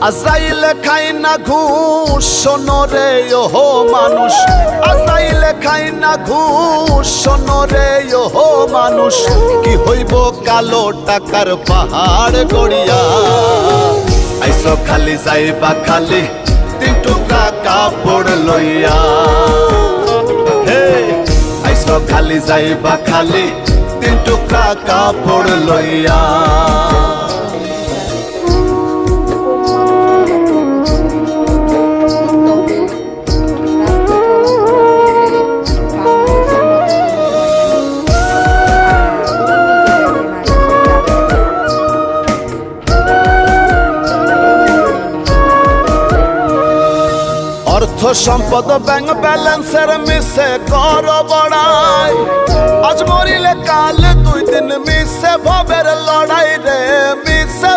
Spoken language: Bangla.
আজরাইল খাই না ঘুষ শোনো রে ওহো মানুষ, আজরাইল খাই না ঘুষ শোনো রে ওহো মানুষ। কি হইব কালো টাকার পাহাড় গড়িয়া, আইসো খালি যাইবা খালি 3 টুকরা কাপড় লইয়া। হে আইসো খালি যাইবা খালি 3 টুকরা কাপড় লইয়া। অর্থ সম্পদ ব্যাংক ব্যালেন্সের মিশে কর বড়াই, আজ মরিলে কাল 2 দিন মিশে ভবের লড়াই রে মিশে।